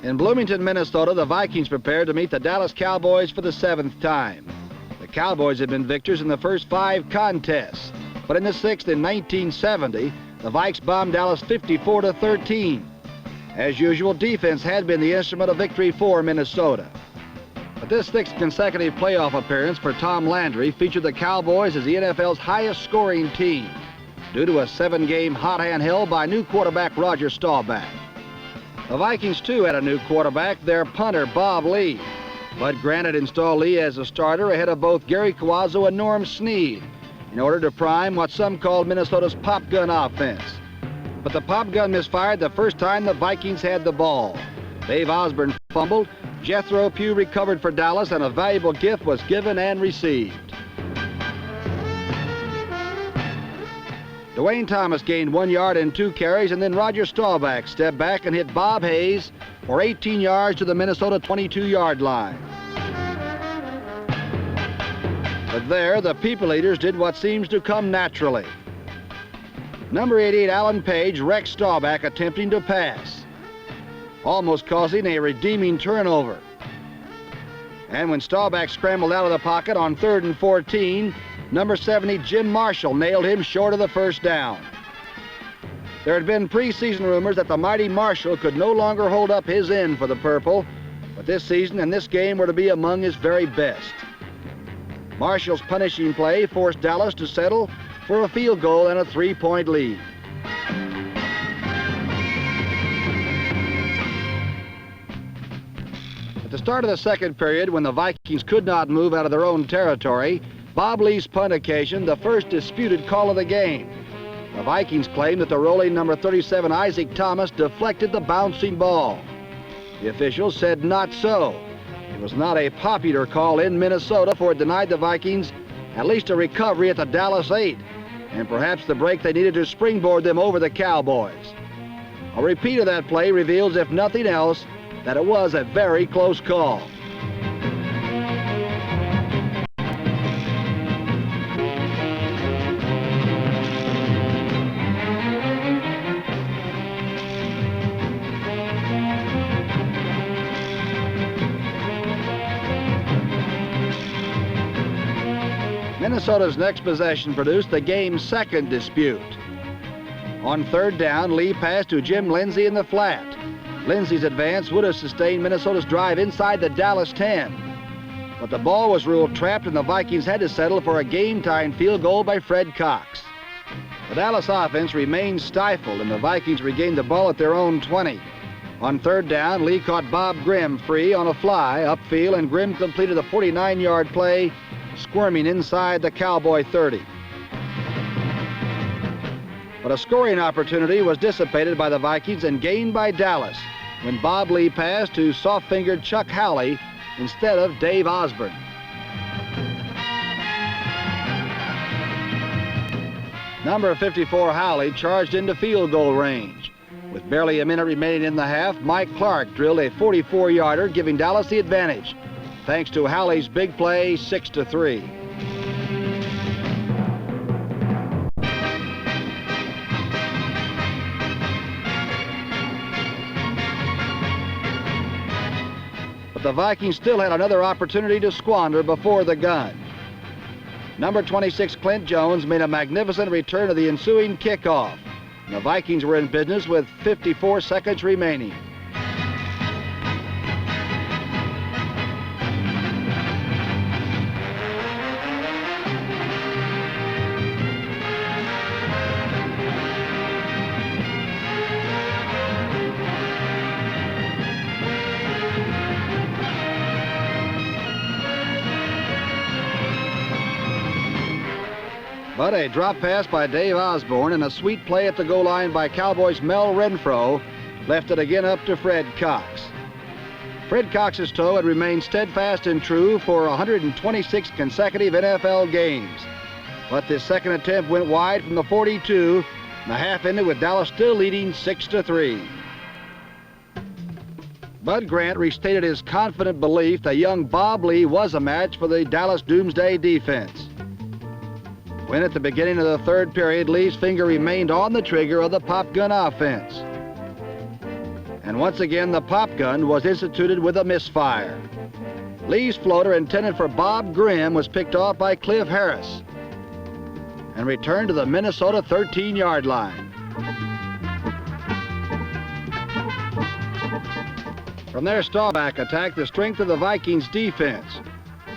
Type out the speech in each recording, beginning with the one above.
In Bloomington, Minnesota, the Vikings prepared to meet the Dallas Cowboys for the 7th time. The Cowboys had been victors in the first 5 contests, but in the 6th in 1970, the Vikes bombed Dallas 54-13. As usual, defense had been the instrument of victory for Minnesota. But this 6th consecutive playoff appearance for Tom Landry featured the Cowboys as the NFL's highest scoring team, due to a 7-game hot hand held by new quarterback Roger Staubach. The Vikings, too, had a new quarterback, their punter, Bob Lee. Bud Grant had installed Lee as a starter ahead of both Gary Cuozzo and Norm Snead in order to prime what some called Minnesota's pop gun offense. But the pop gun misfired the first time the Vikings had the ball. Dave Osborne fumbled, Jethro Pugh recovered for Dallas, and a valuable gift was given and received. Dwayne Thomas gained 1 yard and 2 carries, and then Roger Staubach stepped back and hit Bob Hayes for 18 yards to the Minnesota 22-yard line. But there, the People Eaters did what seems to come naturally. Number 88, Alan Page, wrecked Staubach attempting to pass, almost causing a redeeming turnover. And when Staubach scrambled out of the pocket on 3rd and 14, number 70, Jim Marshall, nailed him short of the first down. There had been preseason rumors that the mighty Marshall could no longer hold up his end for the Purple, but this season and this game were to be among his very best. Marshall's punishing play forced Dallas to settle for a field goal and a 3-point lead. At the start of the second period, when the Vikings could not move out of their own territory, Bob Lee's punt occasioned the first disputed call of the game. The Vikings claimed that the rolling number 37 Isaac Thomas deflected the bouncing ball. The officials said not so. It was not a popular call in Minnesota, for it denied the Vikings at least a recovery at the Dallas 8, and perhaps the break they needed to springboard them over the Cowboys. A repeat of that play reveals, if nothing else, that it was a very close call. Minnesota's next possession produced the game's second dispute. On 3rd down, Lee passed to Jim Lindsey in the flat. Lindsey's advance would have sustained Minnesota's drive inside the Dallas 10. But the ball was ruled trapped, and the Vikings had to settle for a game-tying field goal by Fred Cox. The Dallas offense remained stifled, and the Vikings regained the ball at their own 20. On 3rd down, Lee caught Bob Grimm free on a fly upfield, and Grimm completed a 49-yard play, squirming inside the Cowboy 30. But a scoring opportunity was dissipated by the Vikings and gained by Dallas when Bob Lee passed to soft-fingered Chuck Howley instead of Dave Osborne. Number 54 Howley charged into field goal range. With barely a minute remaining in the half, Mike Clark drilled a 44-yarder, giving Dallas the advantage, thanks to Howley's big play, 6-3. But the Vikings still had another opportunity to squander before the gun. Number 26, Clint Jones, made a magnificent return to the ensuing kickoff. And the Vikings were in business with 54 seconds remaining. But a drop pass by Dave Osborne and a sweet play at the goal line by Cowboys' Mel Renfro left it again up to Fred Cox. Fred Cox's toe had remained steadfast and true for 126 consecutive NFL games. But this second attempt went wide from the 42, and the half ended with Dallas still leading 6-3. Bud Grant restated his confident belief that young Bob Lee was a match for the Dallas Doomsday defense. When at the beginning of the third period, Lee's finger remained on the trigger of the pop gun offense. And once again, the pop gun was instituted with a misfire. Lee's floater, intended for Bob Grimm, was picked off by Cliff Harris and returned to the Minnesota 13-yard line. From their Staubach attack, the strength of the Vikings defense.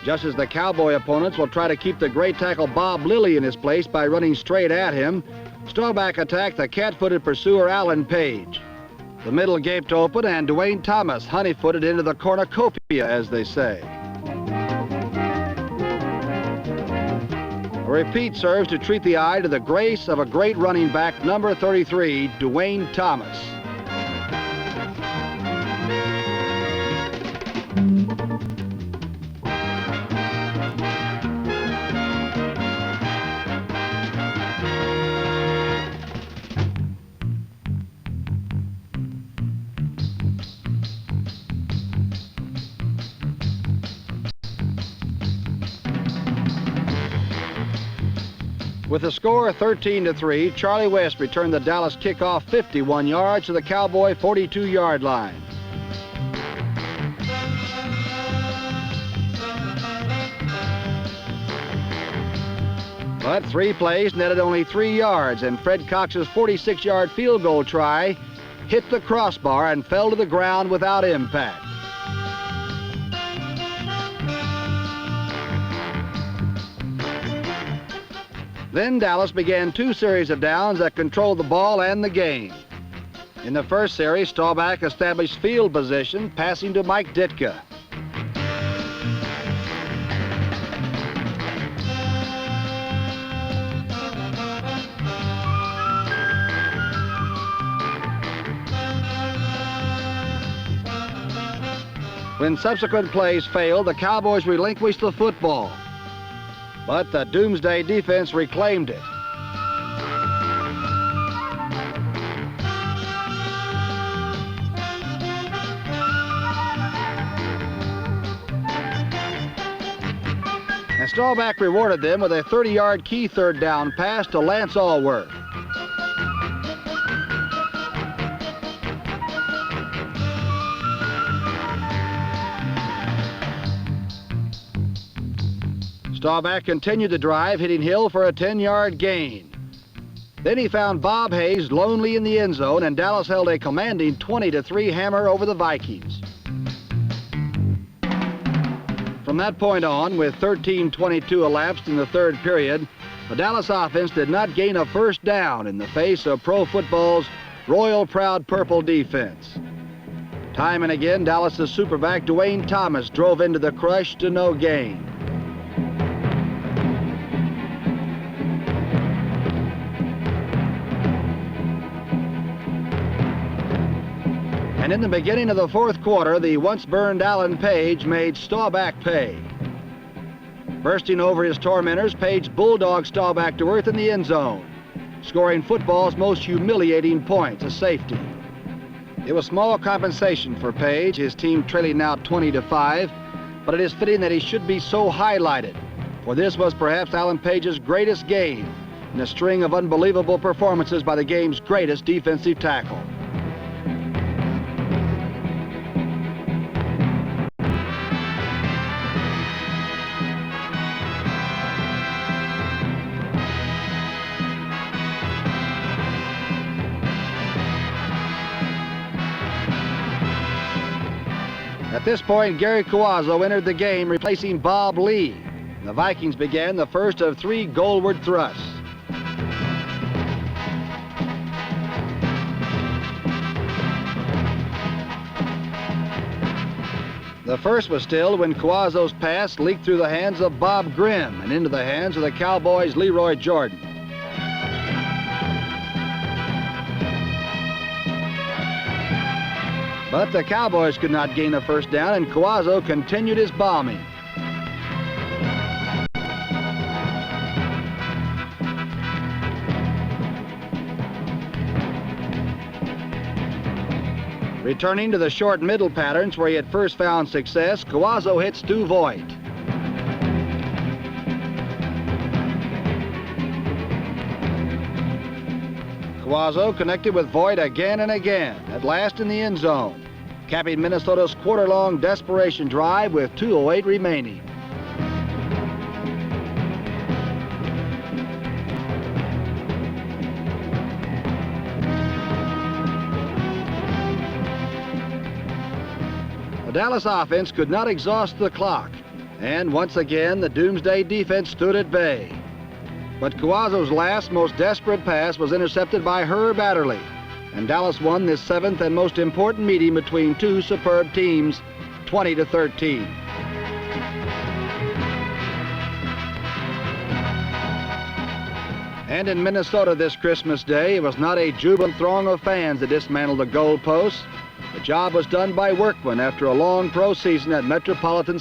Just as the Cowboy opponents will try to keep the great tackle Bob Lilly in his place by running straight at him, Staubach attacked the cat-footed pursuer Alan Page. The middle gaped open, and Dwayne Thomas honey-footed into the cornucopia, as they say. A repeat serves to treat the eye to the grace of a great running back, number 33, Dwayne Thomas. With the score 13-3, Charlie West returned the Dallas kickoff 51 yards to the Cowboy 42-yard line. But 3 plays netted only 3 yards, and Fred Cox's 46-yard field goal try hit the crossbar and fell to the ground without impact. Then Dallas began 2 series of downs that controlled the ball and the game. In the first series, Staubach established field position, passing to Mike Ditka. When subsequent plays failed, the Cowboys relinquished the football. But the Doomsday defense reclaimed it. And Staubach rewarded them with a 30-yard key third down pass to Lance Allworth. Staubach continued the drive, hitting Hill for a 10-yard gain. Then he found Bob Hayes lonely in the end zone, and Dallas held a commanding 20-3 hammer over the Vikings. From that point on, with 13:22 elapsed in the third period, the Dallas offense did not gain a first down in the face of pro football's royal proud purple defense. Time and again, Dallas's superback Dwayne Thomas drove into the crush to no gain. And in the beginning of the fourth quarter, the once-burned Alan Page made Staubach pay. Bursting over his tormentors, Page bulldogged Staubach to earth in the end zone, scoring football's most humiliating point, a safety. It was small compensation for Page, his team trailing now 20-5, but it is fitting that he should be so highlighted, for this was perhaps Alan Page's greatest game in a string of unbelievable performances by the game's greatest defensive tackle. At this point, Gary Cuozzo entered the game, replacing Bob Lee. The Vikings began the first of 3 goalward thrusts. The first was stilled when Cuozzo's pass leaked through the hands of Bob Grimm and into the hands of the Cowboys' Leroy Jordan. But the Cowboys could not gain a first down, and Cuozzo continued his bombing. Returning to the short middle patterns where he had first found success, Cuozzo hit Stu Voigt. Cuozzo connected with Voigt again and again, at last in the end zone, capping Minnesota's quarter-long desperation drive with 2:08 remaining. The Dallas offense could not exhaust the clock, and once again the Doomsday defense stood at bay. But Cuozzo's last, most desperate pass was intercepted by Herb Adderley, and Dallas won this 7th and most important meeting between two superb teams, 20-13. And in Minnesota this Christmas Day, it was not a jubilant throng of fans that dismantled the goalposts. The job was done by workmen after a long pro season at Metropolitan